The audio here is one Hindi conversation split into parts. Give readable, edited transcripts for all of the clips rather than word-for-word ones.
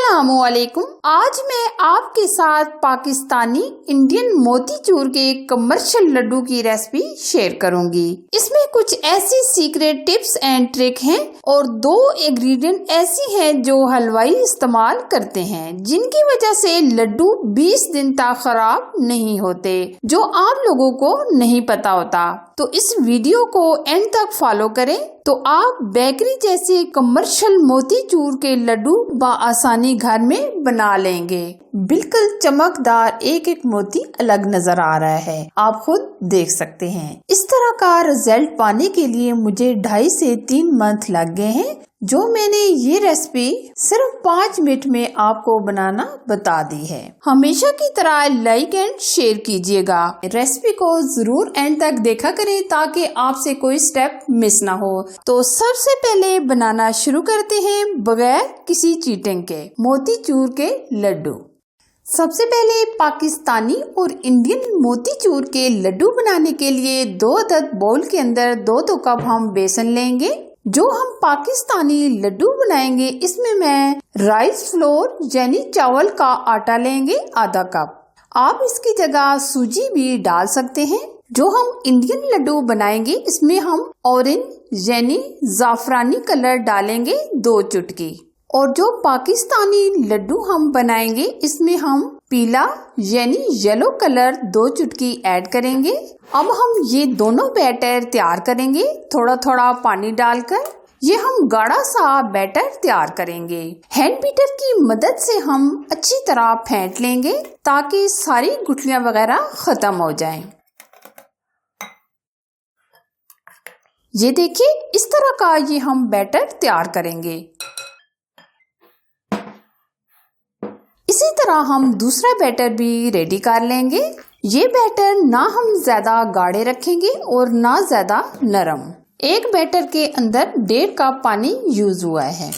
अस्सलामुअलैकुम। आज मैं आपके साथ पाकिस्तानी इंडियन मोतीचूर के कमर्शियल लड्डू की रेसिपी शेयर करूंगी। इसमें कुछ ऐसी सीक्रेट टिप्स एंड ट्रिक हैं और 2 इंग्रेडिएंट ऐसी हैं जो हलवाई इस्तेमाल करते हैं, जिनकी वजह से लड्डू 20 दिन तक खराब नहीं होते, जो आप लोगों को नहीं पता होता। तो इस वीडियो को एंड तक फॉलो करें तो आप बेकरी जैसे कमर्शियल मोतीचूर के लड्डू बआसानी घर में बना लेंगे। बिल्कुल चमकदार एक एक मोती अलग नजर आ रहा है, आप खुद देख सकते हैं। इस तरह का रिजल्ट पाने के लिए मुझे 2.5 से 3 मंथ लग गए हैं, जो मैंने ये रेसिपी सिर्फ 5 मिनट में आपको बनाना बता दी है। हमेशा की तरह लाइक एंड शेयर कीजिएगा। रेसिपी को जरूर एंड तक देखा करें ताकि आपसे कोई स्टेप मिस ना हो। तो सबसे पहले बनाना शुरू करते हैं बगैर किसी चीटिंग के मोतीचूर के लड्डू। सबसे पहले पाकिस्तानी और इंडियन मोतीचूर के लड्डू बनाने के लिए 2 अदद बाउल के अंदर 2 कप हम बेसन लेंगे। जो हम पाकिस्तानी लड्डू बनाएंगे इसमें मैं राइस फ्लोर यानी चावल का आटा लेंगे आधा कप। आप इसकी जगह सूजी भी डाल सकते हैं। जो हम इंडियन लड्डू बनाएंगे इसमें हम ऑरेंज यानी जाफरानी कलर डालेंगे 2 चुटकी। और जो पाकिस्तानी लड्डू हम बनाएंगे इसमें हम पीला यानी येलो कलर 2 चुटकी ऐड करेंगे। अब हम ये दोनों बैटर तैयार करेंगे थोड़ा थोड़ा पानी डालकर। ये हम गाढ़ा सा बैटर तैयार करेंगे। हैंड बीटर की मदद से हम अच्छी तरह फेंट लेंगे ताकि सारी गुठलियां वगैरह खत्म हो जाएं। ये देखिए इस तरह का ये हम बैटर तैयार करेंगे। इसी तरह हम दूसरा बैटर भी रेडी कर लेंगे। ये बैटर ना हम ज्यादा गाढ़े रखेंगे और ना ज्यादा नरम। एक बैटर के अंदर 1.5 कप पानी यूज हुआ है।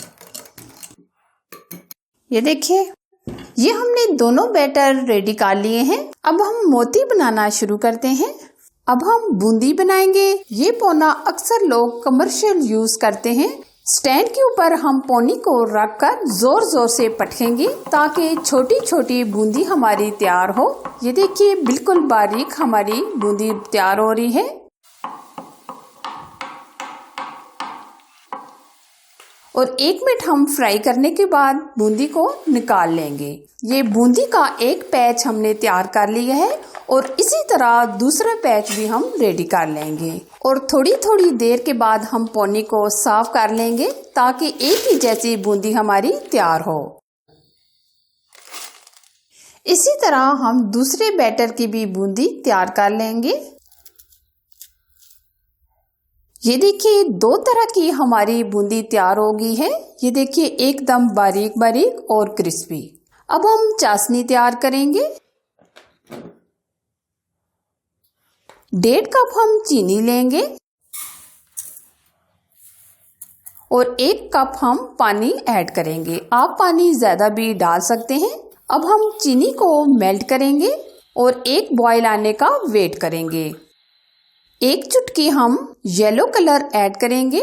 ये देखिए ये हमने दोनों बैटर रेडी कर लिए हैं। अब हम मोती बनाना शुरू करते हैं। अब हम बूंदी बनाएंगे। ये पौना अक्सर लोग कमर्शियल यूज करते हैं। स्टैंड के ऊपर हम पौनी को रखकर जोर जोर से पटकेंगे ताकि छोटी छोटी बूंदी हमारी तैयार हो। ये देखिए बिल्कुल बारीक हमारी बूंदी तैयार हो रही है। और 1 मिनट हम फ्राई करने के बाद बूंदी को निकाल लेंगे। ये बूंदी का एक पैच हमने तैयार कर लिया है और इसी तरह दूसरा पैच भी हम रेडी कर लेंगे। और थोड़ी थोड़ी देर के बाद हम पौनी को साफ कर लेंगे ताकि एक ही जैसी बूंदी हमारी तैयार हो। इसी तरह हम दूसरे बैटर की भी बूंदी तैयार कर लेंगे। ये देखिए 2 तरह की हमारी बूंदी तैयार हो गई है। ये देखिए एकदम बारीक बारीक और क्रिस्पी। अब हम चाशनी तैयार करेंगे। 1.5 कप हम चीनी लेंगे और 1 कप हम पानी ऐड करेंगे। आप पानी ज्यादा भी डाल सकते हैं। अब हम चीनी को मेल्ट करेंगे और 1 बॉयल आने का वेट करेंगे। 1 चुटकी हम येलो कलर ऐड करेंगे।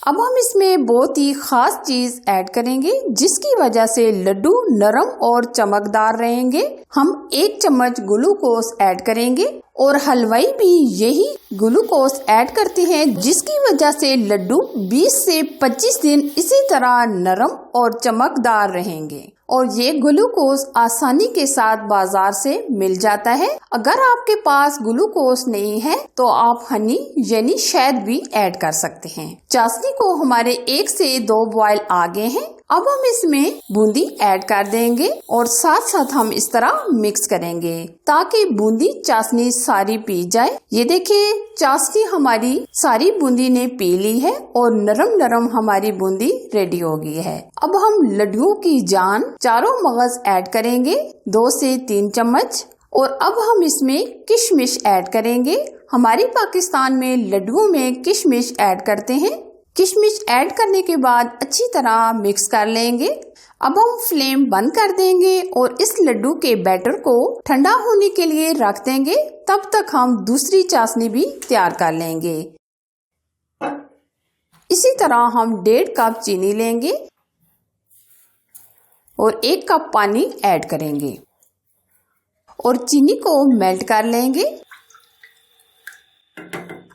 अब हम इसमें बहुत ही खास चीज ऐड करेंगे जिसकी वजह से लड्डू नरम और चमकदार रहेंगे। हम 1 चम्मच ग्लूकोज ऐड करेंगे और हलवाई भी यही ग्लूकोज ऐड करते हैं जिसकी वजह से लड्डू 20 से 25 दिन इसी तरह नरम और चमकदार रहेंगे। और ये ग्लूकोज आसानी के साथ बाजार से मिल जाता है। अगर आपके पास ग्लूकोज नहीं है तो आप हनी यानी शहद भी ऐड कर सकते हैं। चाशनी को हमारे 1 से 2 बॉयल आ गए हैं। अब हम इसमें बूंदी ऐड कर देंगे और साथ साथ हम इस तरह मिक्स करेंगे ताकि बूंदी चाशनी सारी पी जाए। ये देखिए चाशनी हमारी सारी बूंदी ने पी ली है और नरम नरम हमारी बूंदी रेडी हो गई है। अब हम लड्डुओं की जान चारों मगज ऐड करेंगे 2 से 3 चम्मच। और अब हम इसमें किशमिश ऐड करेंगे। हमारे पाकिस्तान में लड्डुओं में किशमिश ऐड करते हैं। किशमिश ऐड करने के बाद अच्छी तरह मिक्स कर लेंगे। अब हम फ्लेम बंद कर देंगे और इस लड्डू के बैटर को ठंडा होने के लिए रख देंगे। तब तक हम दूसरी चाशनी भी तैयार कर लेंगे। इसी तरह हम 1.5 कप चीनी लेंगे और 1 कप पानी ऐड करेंगे और चीनी को मेल्ट कर लेंगे।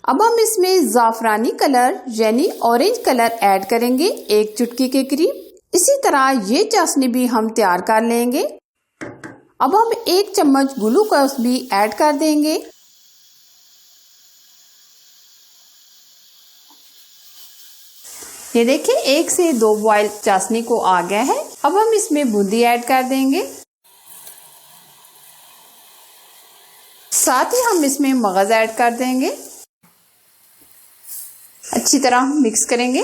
अब हम इसमें जाफरानी कलर यानी ऑरेंज कलर ऐड करेंगे 1 चुटकी के करीब। इसी तरह ये चाशनी भी हम तैयार कर लेंगे। अब हम 1 चम्मच ग्लूकोज भी ऐड कर देंगे। ये देखिए 1 से 2 बॉयल चाशनी को आ गया है। अब हम इसमें बूंदी ऐड कर देंगे। साथ ही हम इसमें मगज ऐड कर देंगे। अच्छी तरह मिक्स करेंगे।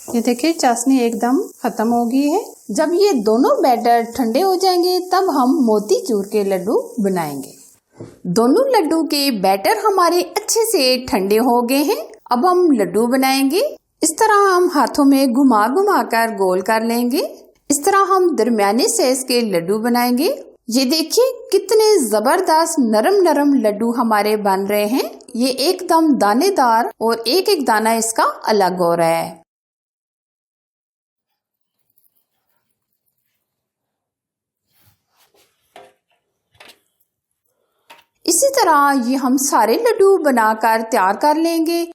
ये देखिए चाशनी एकदम खत्म हो गई है। जब ये दोनों बैटर ठंडे हो जाएंगे तब हम मोतीचूर के लड्डू बनाएंगे। दोनों लड्डू के बैटर हमारे अच्छे से ठंडे हो गए हैं। अब हम लड्डू बनाएंगे। इस तरह हम हाथों में घुमा घुमा कर गोल कर लेंगे। इस तरह हम दरमियाने साइज के लड्डू बनाएंगे। ये देखिए कितने जबरदस्त नरम नरम लड्डू हमारे बन रहे हैं। ये एकदम दानेदार और एक एक दाना इसका अलग हो रहा है। इसी तरह ये हम सारे लड्डू बनाकर तैयार कर लेंगे।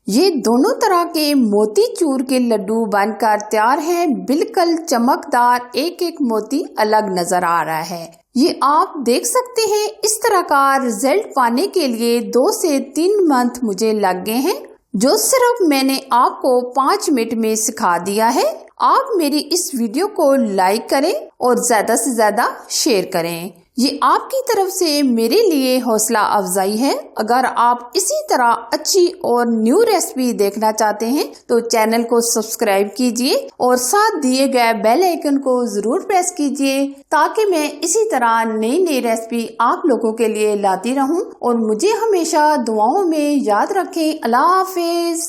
ये दोनों तरह के मोतीचूर के लड्डू बनकर तैयार हैं। बिल्कुल चमकदार, एक एक मोती अलग नजर आ रहा है। ये आप देख सकते हैं। इस तरह का रिजल्ट पाने के लिए 2 से 3 मंथ मुझे लग गए हैं, जो सिर्फ मैंने आपको 5 मिनट में सिखा दिया है। आप मेरी इस वीडियो को लाइक करें और ज्यादा से ज्यादा शेयर करें। ये आपकी तरफ से मेरे लिए हौसला अफजाई है। अगर आप इसी तरह अच्छी और न्यू रेसिपी देखना चाहते हैं तो चैनल को सब्सक्राइब कीजिए और साथ दिए गए बेल आइकन को जरूर प्रेस कीजिए, ताकि मैं इसी तरह नई नई रेसिपी आप लोगों के लिए लाती रहूं। और मुझे हमेशा दुआओं में याद रखें। अल्लाह हाफिज।